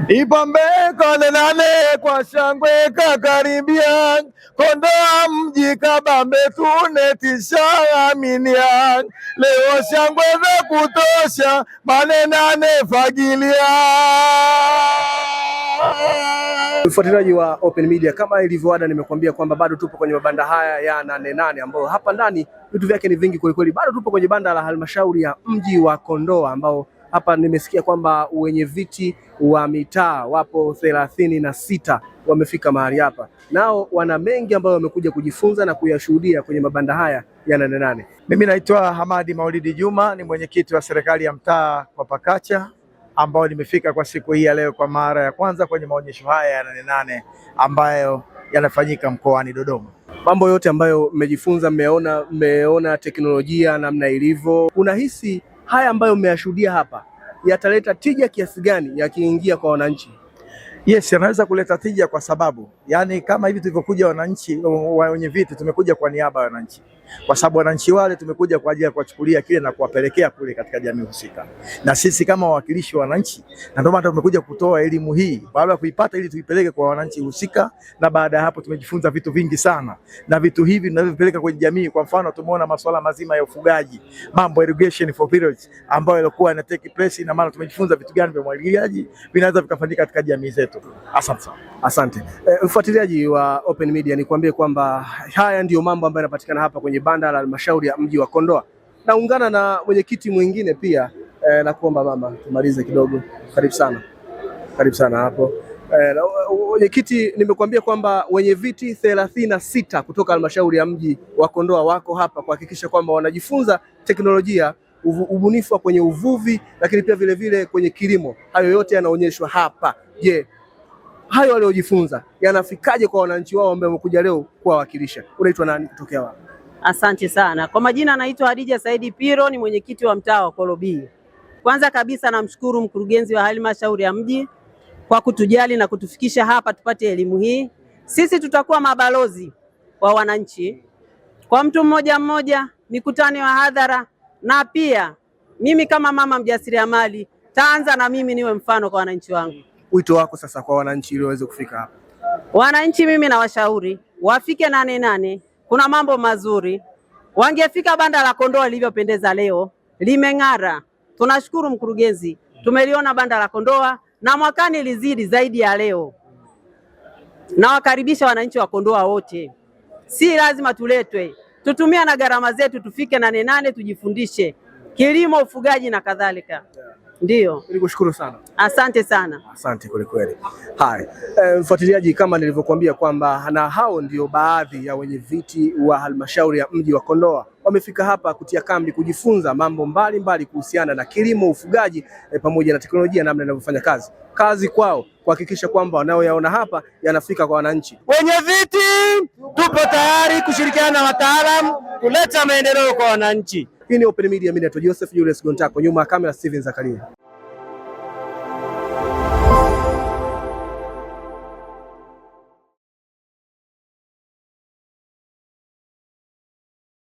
Ipambe Nane Nane kwa shangwe kakaribia, Kondoa mji kabambe tunetisha aminia, leo shangwe za kutosha Nane Nane fagilia. Mfuatiliaji wa Open Media, kama ilivyoada, nimekuambia kwamba bado tupo kwenye mabanda haya ya Nane Nane ambao hapa ndani vitu vyake ni vingi kweli kweli. Bado tupo kwenye banda la halmashauri ya mji wa Kondoa ambao hapa nimesikia kwamba wenye viti wa mitaa wapo 36 wamefika mahali hapa, nao wana mengi ambayo wamekuja kujifunza na kuyashuhudia kwenye mabanda haya ya Nane Nane. Mimi naitwa Hamadi Maulidi Juma, ni mwenyekiti wa serikali ya mtaa kwa Pakacha ambao nimefika kwa siku hii ya leo kwa mara ya kwanza kwenye maonyesho haya ya Nane Nane ambayo yanafanyika mkoani Dodoma. Mambo yote ambayo mmejifunza, mmeona teknolojia namna ilivyo, unahisi haya ambayo mmeyashuhudia hapa yataleta tija kiasi gani yakiingia kwa wananchi? Yes, yanaweza kuleta tija kwa sababu kama hivi tulivyokuja wananchi wenye viti, tumekuja kwa niaba ya wananchi, kwa sababu wananchi wale tumekuja kwa ajili ya kuwachukulia kile na kuwapelekea kule katika jamii husika, na sisi kama wawakilishi wa wananchi, na ndio maana tumekuja kutoa elimu hii baada ya kuipata ili tuipeleke kwa wananchi husika, na baada ya hapo tumejifunza vitu vingi sana, na vitu hivi tunavyopeleka kwenye jamii. Kwa mfano tumeona masuala mazima ya ufugaji, mambo irrigation for periods ambayo yalikuwa yana take place, na maana tumejifunza vitu gani vya umwagiliaji vinaweza vikafanyika katika jamii zetu. Asante sana. Asante. Mfuatiliaji wa Open Media, nikwambie kwamba haya ndiyo mambo ambayo yanapatikana hapa kwenye banda la halmashauri ya mji wa Kondoa. Naungana na mwenyekiti mwingine pia, na kuomba mama tumalize kidogo. Karibu sana. Karibu sana hapo. Mwenyekiti, nimekuambia kwamba wenye viti 36 kutoka halmashauri ya mji wa Kondoa wako hapa kuhakikisha kwamba wanajifunza teknolojia, ubunifu kwenye uvuvi, lakini pia vile vile kwenye kilimo. Hayo yote yanaonyeshwa hapa. Je, hayo waliojifunza yanafikaje kwa wananchi wao ambao wamekuja leo kuwawakilisha? Unaitwa nani, kutokea wapi? Asante sana. Kwa majina naitwa Hadija Saidi Piro, ni mwenyekiti wa mtaa wa Kolobii. Kwanza kabisa namshukuru mkurugenzi wa halmashauri ya mji kwa kutujali na kutufikisha hapa tupate elimu hii. Sisi tutakuwa mabalozi wa wananchi kwa mtu mmoja mmoja, mikutano ya hadhara, na pia mimi kama mama mjasiriamali taanza na mimi niwe mfano kwa wananchi wangu. Wito wako sasa kwa wananchi ili waweze kufika hapa? Wananchi mimi na washauri wafike Nane Nane. Kuna mambo mazuri, wangefika banda la Kondoa lilivyopendeza leo, limeng'ara. Tunashukuru mkurugenzi, tumeliona banda la Kondoa na mwakani lizidi zaidi ya leo. Na wakaribisha wananchi wa Kondoa wote, si lazima tuletwe, tutumia na gharama zetu, tufike Nane Nane tujifundishe kilimo, ufugaji na kadhalika. Ndio. Nikushukuru sana. Asante sana. Asante kweli kweli. Hai. Mfuatiliaji, kama nilivyokuambia kwamba na hao ndio baadhi ya wenye viti wa halmashauri ya mji wa Kondoa wamefika hapa kutia kambi kujifunza mambo mbalimbali kuhusiana na kilimo, ufugaji, pamoja na teknolojia, namna inavyofanya kazi. Kazi kwao kuhakikisha kwamba wanaoyaona hapa yanafika kwa wananchi. Wenye viti tupo tayari kushirikiana na wataalamu kuleta maendeleo kwa wananchi. Hii ni Open Media, mimi naitwa Joseph Julius Gontako, nyuma ya kamera Steven Zakaria.